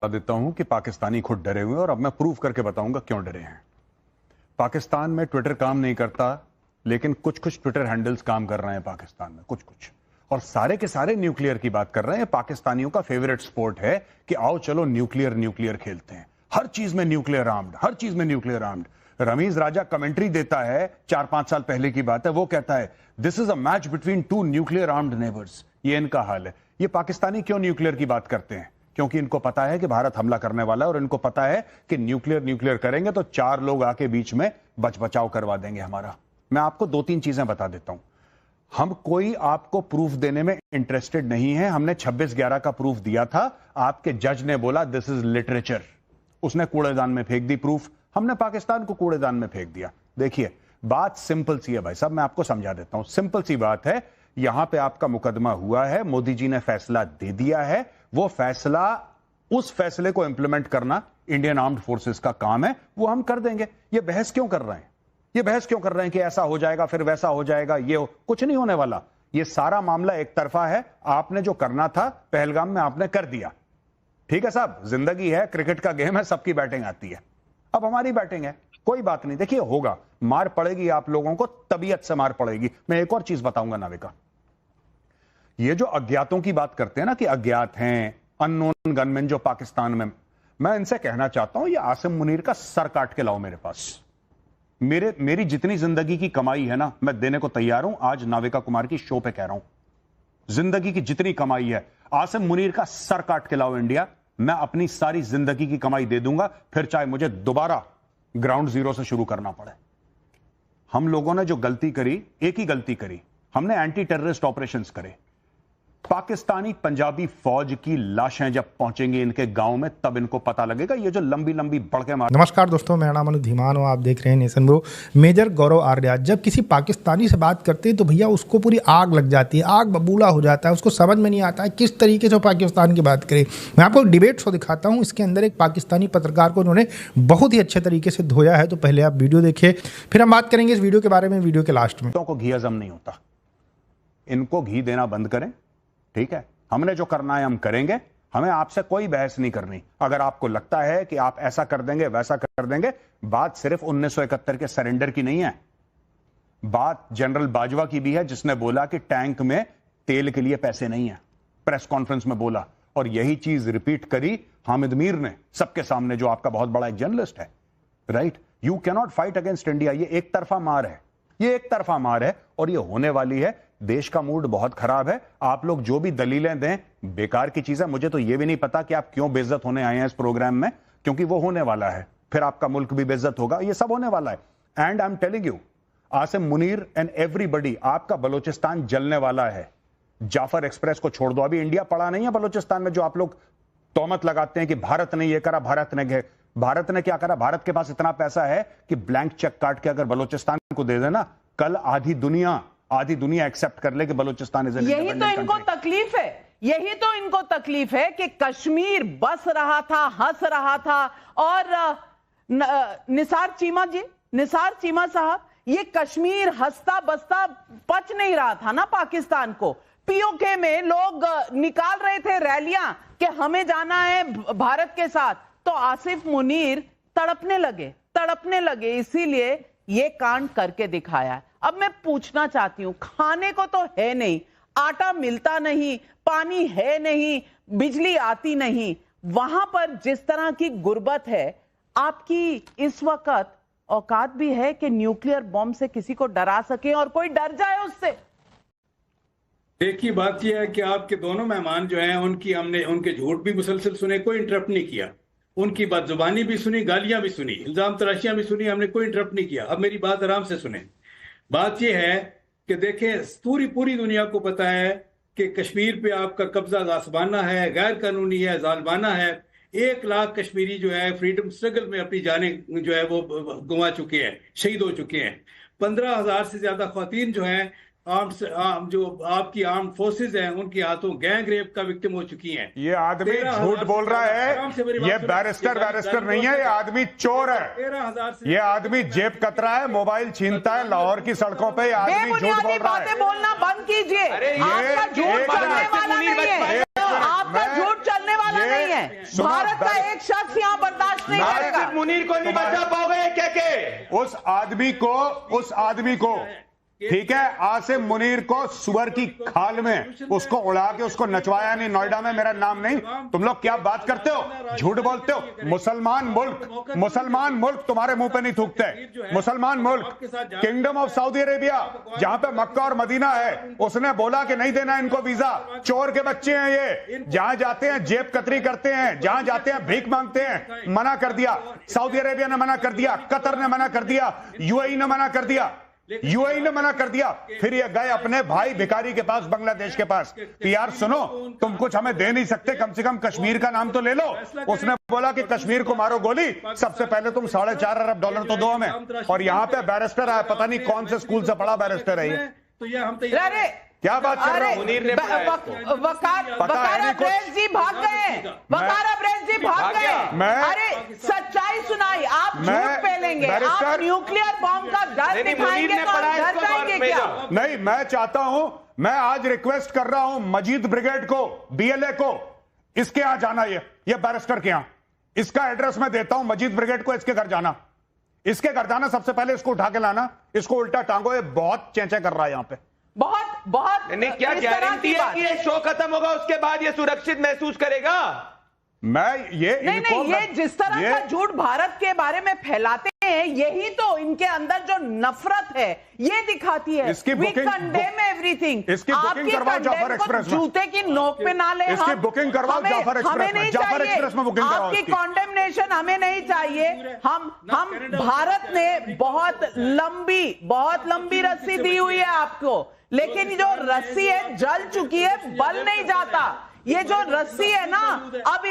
देता हूं कि पाकिस्तानी खुद डरे हुए हैं और अब मैं प्रूव करके बताऊंगा क्यों डरे हैं। पाकिस्तान में ट्विटर काम नहीं करता, लेकिन कुछ कुछ ट्विटर हैंडल्स काम कर रहे हैं पाकिस्तान में, कुछ कुछ, और सारे के सारे न्यूक्लियर की बात कर रहे हैं। पाकिस्तानियों का फेवरेट स्पोर्ट है कि आओ चलो न्यूक्लियर खेलते हैं, हर चीज में न्यूक्लियर आर्म्ड, हर चीज में न्यूक्लियर आर्म्ड। रमीज राजा कमेंट्री देता है, 4-5 साल पहले की बात है, वो कहता है this is a match between 2 nuclear armed neighbours. ये इनका हाल है। ये पाकिस्तानी क्यों न्यूक्लियर की बात करते हैं? क्योंकि इनको पता है कि भारत हमला करने वाला है और इनको पता है कि न्यूक्लियर करेंगे तो 4 लोग आके बीच में बचाव करवा देंगे हमारा। मैं आपको 2-3 चीजें बता देता हूं। हम कोई आपको प्रूफ देने में इंटरेस्टेड नहीं है। हमने 26/11 का प्रूफ दिया था, आपके जज ने बोला दिस इज लिटरेचर, उसने कूड़ेदान में फेंक दी प्रूफ, हमने पाकिस्तान को कूड़ेदान में फेंक दिया। देखिए बात सिंपल सी है भाई साहब, मैं आपको समझा देता हूं। सिंपल सी बात है, यहां पे आपका मुकदमा हुआ है, मोदी जी ने फैसला दे दिया है, वो फैसला, उस फैसले को इंप्लीमेंट करना इंडियन आर्म्ड फोर्सेस का काम है, वो हम कर देंगे। ये बहस क्यों कर रहे हैं? ये बहस क्यों कर रहे हैं कि ऐसा हो जाएगा फिर वैसा हो जाएगा? कुछ नहीं होने वाला। ये सारा मामला एक तरफा है। आपने जो करना था पहलगाम में आपने कर दिया, ठीक है साहब, जिंदगी है, क्रिकेट का गेम है, सबकी बैटिंग आती है, अब हमारी बैटिंग है, कोई बात नहीं। देखिए होगा, मार पड़ेगी आप लोगों को, तबीयत से मार पड़ेगी। मैं एक और चीज बताऊंगा नाविका, ये जो अज्ञातों की बात करते हैं ना कि अज्ञात हैं, अननोन गनमैन जो पाकिस्तान में, मैं इनसे कहना चाहता हूं ये आसिम मुनीर का सर काट के लाओ मेरे पास। मेरी जितनी जिंदगी की कमाई है ना, मैं देने को तैयार हूं। आज नाविका कुमार की शो पे कह रहा हूं, जिंदगी की जितनी कमाई है, आसिम मुनीर का सर काट के लाओ इंडिया, मैं अपनी सारी जिंदगी की कमाई दे दूंगा, फिर चाहे मुझे दोबारा ग्राउंड जीरो से शुरू करना पड़े। हम लोगों ने जो गलती करी, एक ही गलती करी, हमने एंटी टेररिस्ट ऑपरेशंस करे। पाकिस्तानी पंजाबी फौज की लाशें जब पहुंचेंगी इनके गांव में, तब इनको पता लगेगा ये जो लंबी लंबी बड़के मार। नमस्कार दोस्तों, मेरा नाम अनुज धीमान और आप देख रहे हैं नेशन ब्रो। मेजर गौरव आर्या जब किसी पाकिस्तानी से बात करते हैं तो भैया उसको पूरी आग लग जाती है, आग बबूला हो जाता है, उसको समझ में नहीं आता है किस तरीके से पाकिस्तान की बात करें। मैं आपको डिबेट शो दिखाता हूँ, इसके अंदर एक पाकिस्तानी पत्रकार को उन्होंने बहुत ही अच्छे तरीके से धोया है। तो पहले आप वीडियो देखिए, फिर हम बात करेंगे इस वीडियो के बारे में वीडियो के लास्ट में। को घी हजम नहीं होता, इनको घी देना बंद करें, ठीक है? हमने जो करना है हम करेंगे, हमें आपसे कोई बहस नहीं करनी। अगर आपको लगता है कि आप ऐसा कर देंगे वैसा कर देंगे, बात सिर्फ 1971 के सरेंडर की नहीं है, बात जनरल बाजवा की भी है, जिसने बोला कि टैंक में तेल के लिए पैसे नहीं है, प्रेस कॉन्फ्रेंस में बोला, और यही चीज रिपीट करी हामिद मीर ने सबके सामने, जो आपका बहुत बड़ा एक जर्नलिस्ट है, right? You can not fight against India. ये एक तरफा मार है, ये एक तरफा मार है और ये होने वाली है। देश का मूड बहुत खराब है। आप लोग जो भी दलीलें दें बेकार की चीज है। मुझे तो ये भी नहीं पता कि आप क्यों बेइज्जत होने आए हैं इस प्रोग्राम में, क्योंकि वो होने वाला है, फिर आपका मुल्क भी बेइज्जत होगा, ये सब होने वाला है। And I am telling you, Asim Munir and everybody, आपका बलूचिस्तान जलने वाला है। जाफर एक्सप्रेस को छोड़ दो, अभी इंडिया पड़ा नहीं है बलूचिस्तान में। जो आप लोग तोहमत लगाते हैं कि भारत ने ये करा, भारत ने क्या करा? भारत के पास इतना पैसा है कि ब्लैंक चेक काट के अगर बलूचिस्तान को दे देना, कल आधी दुनिया एक्सेप्ट कर ले कि बलूचिस्तान इज एन यही तो इनको तकलीफ है, यही तो इनको तकलीफ है कि कश्मीर बस रहा था, हंस रहा था। और निसार चीमा साहब, ये कश्मीर हंसता बसता पच नहीं रहा था ना पाकिस्तान को। पीओके में लोग निकाल रहे थे रैलियां कि हमें जाना है भारत के साथ, तो आसिफ मुनीर तड़पने लगे, इसीलिए ये कांड करके दिखाया। अब मैं पूछना चाहती हूं, खाने को तो है नहीं, आटा मिलता नहीं, पानी है नहीं, बिजली आती नहीं, वहां पर जिस तरह की गुर्बत है, आपकी इस वक्त औकात भी है कि न्यूक्लियर बॉम्ब से किसी को डरा सके और कोई डर जाए उससे? एक ही बात यह है कि आपके दोनों मेहमान जो हैं हमने उनके झूठ भी मुसलसल सुने, कोई इंटरप्ट नहीं किया, उनकी बदजुबानी भी सुनी, गालियां भी सुनी, इल्जाम तराशियां भी सुनी, हमने कोई इंटरप्ट नहीं किया। अब मेरी बात आराम से सुने। बात यह है कि देखें, पूरी दुनिया को पता है कि कश्मीर पे आपका कब्जा जासबाना है, गैर कानूनी है, जालमाना है। 1 लाख कश्मीरी जो है फ्रीडम स्ट्रगल में अपनी जाने जो है वो गंवा चुके हैं, शहीद हो चुके हैं। 15,000 से ज्यादा ख्वातीन जो हैं जो आपकी आर्म फोर्सेज हैं, उनके हाथों गैंग रेप का विक्टिम हो चुकी हैं। ये आदमी झूठ बोल रहा है, ये बैरिस्टर नहीं है, ये आदमी चोर है, 13,000 से ये आदमी जेब कतरा है, मोबाइल छीनता है, लाहौर की सड़कों पे आदमी झूठ बोल रहा है। बातें बोलना बंद कीजिए, आपका झूठ चलने वाला नहीं है। आपका झूठ चलने वाला नहीं है। भारत का एक शख्स यहाँ बर्दाश्त नहीं करेगा। मुनीर को नहीं बचा पाओगे क्या के? उस आदमी को ठीक है, आसिम मुनीर को सुअर की खाल में उसको उड़ा के उसको नचवाया नहीं, नोएडा में मेरा नाम नहीं। तुम लोग क्या बात करते हो, झूठ बोलते हो। मुसलमान मुल्क तुम्हारे मुंह पे नहीं थूकते। मुसलमान मुल्क, किंगडम ऑफ सऊदी अरेबिया जहां पे मक्का और मदीना है, उसने बोला कि नहीं देना इनको वीजा। चोर के बच्चे हैं ये, जहां जाते हैं जेब कतरी करते हैं, जहां जाते हैं भीख मांगते हैं। मना कर दिया, सऊदी अरेबिया ने मना कर दिया, कतर ने मना कर दिया, यूएई ने मना कर दिया, फिर ये गए अपने भाई भिखारी के पास, बांग्लादेश के पास कि यार सुनो, तुम कुछ हमें दे नहीं सकते, कम से कम कश्मीर का नाम तो ले लो। उसने बोला कि कश्मीर को मारो गोली, सबसे पहले तुम $4.5 अरब तो दो हमें। और यहाँ पे बैरिस्टर आया, पता नहीं कौन से स्कूल से पढ़ा बैरिस्टर है ये। तो ये हम तैयार, क्या बात कर रहे हो? मुनीर ने वकार अब्रेज जी भाग गए, वकार अब्रेज जी भाग गए। अरे सच्चाई सुनाई, आप झूठ पेलेंगे, आप न्यूक्लियर बॉम्ब का डर दिखाएंगे तो आप डर जाएंगे क्या? नहीं, मैं चाहता हूं, मैं आज रिक्वेस्ट कर रहा हूं मजीद ब्रिगेड को, BLA को, इसके यहां जाना, ये बैरिस्टर के यहां, इसका एड्रेस मैं देता हूं, मजीद ब्रिगेड को इसके घर जाना, सबसे पहले इसको उठा के लाना, इसको उल्टा टांगो, ये बहुत चेंचे कर रहा है यहां पे। बहुत नहीं, क्या गारंटी है कि ये शो खत्म होगा उसके बाद ये सुरक्षित महसूस करेगा? नहीं, ये जिस तरह का झूठ भारत के बारे में फैलाते हैं, यही तो इनके अंदर जो नफरत है ये दिखाती है। We condemn everything। इसकी बुकिंग करवाओ जाफर एक्सप्रेस में, जूते की नोक पे ना ले, इसकी बुकिंग करवाओ जाफर एक्सप्रेस में बुकिंग करवाओ। आपकी कॉन्डेमनेशन हमें नहीं चाहिए। हम भारत ने बहुत लंबी रस्सी दी हुई है आपको, लेकिन जो रस्सी है जल चुकी है, बल नहीं जाता। ये जो रस्सी है ना, अब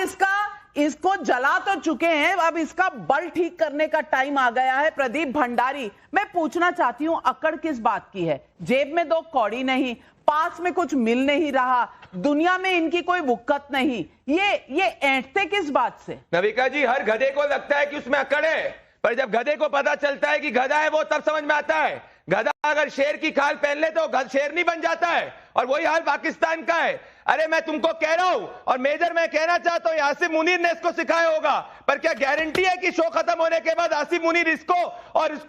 इसको जला तो चुके हैं, अब इसका बल ठीक करने का टाइम आ गया है। प्रदीप भंडारी, मैं पूछना चाहती हूं, अकड़ किस बात की है? जेब में 2 कौड़ी नहीं, पास में कुछ मिल नहीं रहा, दुनिया में इनकी कोई वुक्कत नहीं, ये ऐंठते किस बात से? नविका जी, हर गधे को लगता है कि उसमें अकड़ है, पर जब गधे को पता चलता है कि गधा है, वो तब समझ में आता है। गधा अगर शेर की खाल पहन ले तो शेर नहीं बन जाता है, और वही हाल पाकिस्तान का है। अरे मैं तुमको कह रहा हूं, और मेजर मैं कहना चाहता हूं, आसिम मुनीर ने इसको सिखाया होगा, पर क्या गारंटी है कि शो खत्म होने के बाद आसिम मुनीर इसको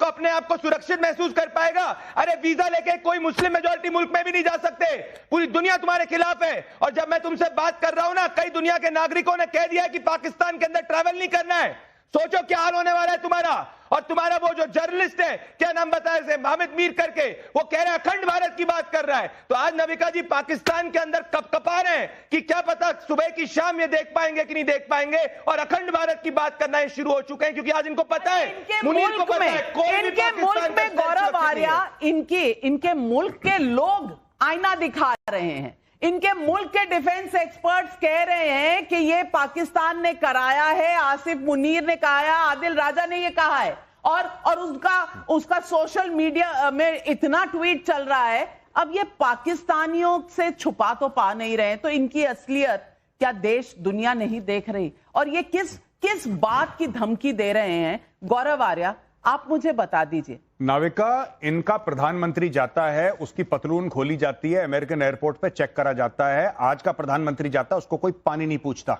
अपने आप को सुरक्षित महसूस कर पाएगा? अरे वीजा लेके कोई मुस्लिम मेजोरिटी मुल्क में भी नहीं जा सकते, पूरी दुनिया तुम्हारे खिलाफ है। और जब मैं तुमसे बात कर रहा हूं ना, कई दुनिया के नागरिकों ने कह दिया है कि पाकिस्तान के अंदर ट्रैवल नहीं करना है। सोचो क्या हाल होने वाला है तुम्हारा। और तुम्हारा वो जो जर्नलिस्ट है, क्या नाम बताया इसे, हामिद मीर करके, वो कह रहा है अखंड भारत की बात कर रहा है। तो आज नविका जी पाकिस्तान के अंदर कपकपा रहे हैं कि क्या पता सुबह की शाम ये देख पाएंगे कि नहीं देख पाएंगे, और अखंड भारत की बात करना ही शुरू हो चुके हैं, क्योंकि आज इनको पता है, मुनीर को पता है, इनके मुल्क में गौरव आर्या, इनके मुल्क के लोग आईना दिखा रहे हैं। इनके मुल्क के डिफेंस एक्सपर्ट्स कह रहे हैं कि ये पाकिस्तान ने कराया है, आसिफ मुनीर ने कहा है, आदिल राजा ने ये कहा है, और उसका सोशल मीडिया में इतना ट्वीट चल रहा है। अब ये पाकिस्तानियों से छुपा तो पा नहीं रहे, तो इनकी असलियत क्या देश दुनिया नहीं देख रही? और ये किस बात की धमकी दे रहे हैं? गौरव आर्या, आप मुझे बता दीजिए। नाविका, इनका प्रधानमंत्री जाता है, उसकी पतलून खोली जाती है, अमेरिकन एयरपोर्ट पे चेक करा जाता है। आज का प्रधानमंत्री जाता है, उसको कोई पानी नहीं पूछता,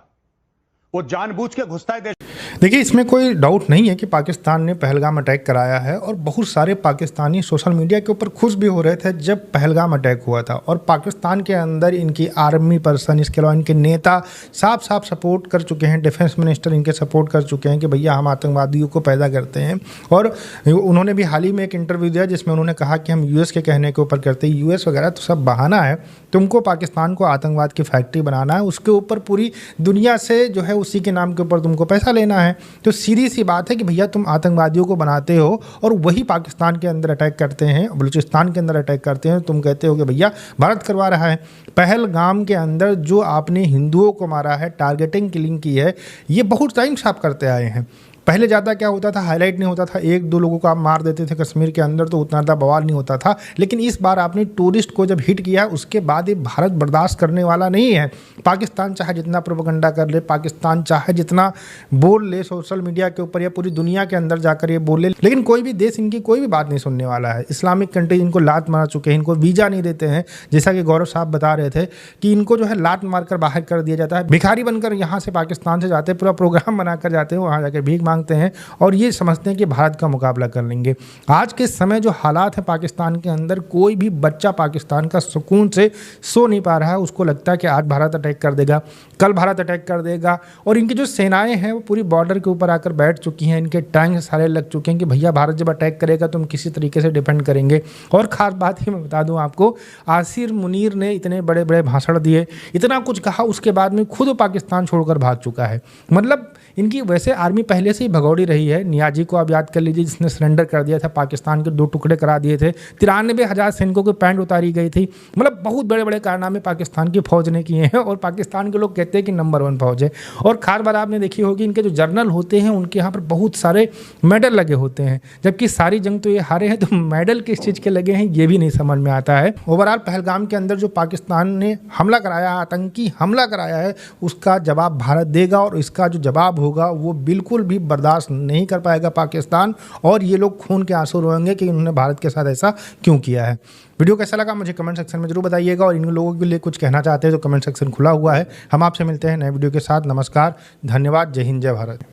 वो जानबूझ के घुसता है देश। देखिए, इसमें कोई डाउट नहीं है कि पाकिस्तान ने पहलगाम अटैक कराया है, और बहुत सारे पाकिस्तानी सोशल मीडिया के ऊपर खुश भी हो रहे थे जब पहलगाम अटैक हुआ था। और पाकिस्तान के अंदर इनकी आर्मी पर्सन, इसके अलावा इनके नेता साफ सपोर्ट कर चुके हैं, डिफेंस मिनिस्टर इनके सपोर्ट कर चुके हैं कि भैया हम आतंकवादियों को पैदा करते हैं। और उन्होंने भी हाल ही में एक इंटरव्यू दिया जिसमें उन्होंने कहा कि हम US के कहने के ऊपर करते हैं, US वगैरह तो सब बहाना है, तुमको पाकिस्तान को आतंकवाद की फैक्ट्री बनाना है, उसके ऊपर पूरी दुनिया से जो है उसी के नाम के ऊपर तुमको पैसा लेना है। तो सीधी सी बात है कि भैया तुम आतंकवादियों को बनाते हो और वही पाकिस्तान के अंदर अटैक करते हैं, बलूचिस्तान के अंदर अटैक करते हैं। तुम कहते हो कि भैया भारत करवा रहा है। पहलगाम के अंदर जो आपने हिंदुओं को मारा है, टारगेटिंग किलिंग की है, ये बहुत टाइम से आप करते आए हैं। पहले ज़्यादा क्या होता था, हाईलाइट नहीं होता था, 1-2 लोगों को आप मार देते थे कश्मीर के अंदर तो उतना ज़्यादा बवाल नहीं होता था। लेकिन इस बार आपने टूरिस्ट को जब हिट किया उसके बाद ये भारत बर्दाश्त करने वाला नहीं है। पाकिस्तान चाहे जितना प्रोपेगेंडा कर ले, पाकिस्तान चाहे जितना बोल ले सोशल मीडिया के ऊपर या पूरी दुनिया के अंदर जाकर ये बोल ले, लेकिन कोई भी देश इनकी कोई भी बात नहीं सुनने वाला है। इस्लामिक कंट्रीज इनको लात मार चुके हैं, इनको वीज़ा नहीं देते हैं। जैसा कि गौरव साहब बता रहे थे कि इनको जो है लात मारकर बाहर कर दिया जाता है, भिखारी बनकर यहाँ से पाकिस्तान से जाते हैं, पूरा प्रोग्राम बनाकर जाते हैं, वहाँ जाकर भीख मांगते हैं और ये समझते हैं कि भारत का मुकाबला कर लेंगे। आज के समय जो हालात है पाकिस्तान के अंदर, कोई भी बच्चा पाकिस्तान का सुकून से सो नहीं पा रहा है। उसको लगता है कि आज भारत अटैक कर देगा, कल भारत अटैक कर देगा। और इनकी जो सेनाएं हैं वो पूरी बॉर्डर के ऊपर आकर बैठ चुकी हैं, इनके टैंक सारे लग चुके हैं कि भैया भारत जब अटैक करेगा तो हम किसी तरीके से डिफेंड करेंगे। और ख़ास बात ही मैं बता दूं आपको, आसिर मुनीर ने इतने बड़े बड़े भाषण दिए, इतना कुछ कहा, उसके बाद में खुद पाकिस्तान छोड़कर भाग चुका है। मतलब इनकी वैसे आर्मी पहले से ही भगौड़ी रही है। नियाजी को आप याद कर लीजिए, जिसने सरेंडर कर दिया था, पाकिस्तान के 2 टुकड़े करा दिए थे, 93,000 सैनिकों की पैंट उतारी गई थी। मतलब बहुत बड़े बड़े कारनामे पाकिस्तान की फौज ने किए हैं और पाकिस्तान के लोग कहते हैं कि नंबर 1 फौज है। और खास बात आपने देखी होगी, इनके जो जर्नल होते हैं उनके यहाँ पर बहुत सारे मेडल लगे होते हैं, जबकि सारी जंग तो ये हारे हैं, तो मेडल किस चीज़ के लगे हैं ये भी नहीं समझ में आता है। ओवरऑल पहलगाम के अंदर जो पाकिस्तान ने हमला कराया, आतंकी हमला कराया है, उसका जवाब भारत देगा और इसका जो जवाब होगा वो बिल्कुल भी बर्दाश्त नहीं कर पाएगा पाकिस्तान। और ये लोग खून के आंसू रोएंगे कि उन्होंने भारत के साथ ऐसा क्यों किया है। वीडियो कैसा लगा मुझे कमेंट सेक्शन में जरूर बताइएगा और इन लोगों के लिए कुछ कहना चाहते हैं तो कमेंट सेक्शन खुला हुआ है। हम आपसे मिलते हैं नए वीडियो के साथ। नमस्कार, धन्यवाद, जय हिंद, जय भारत।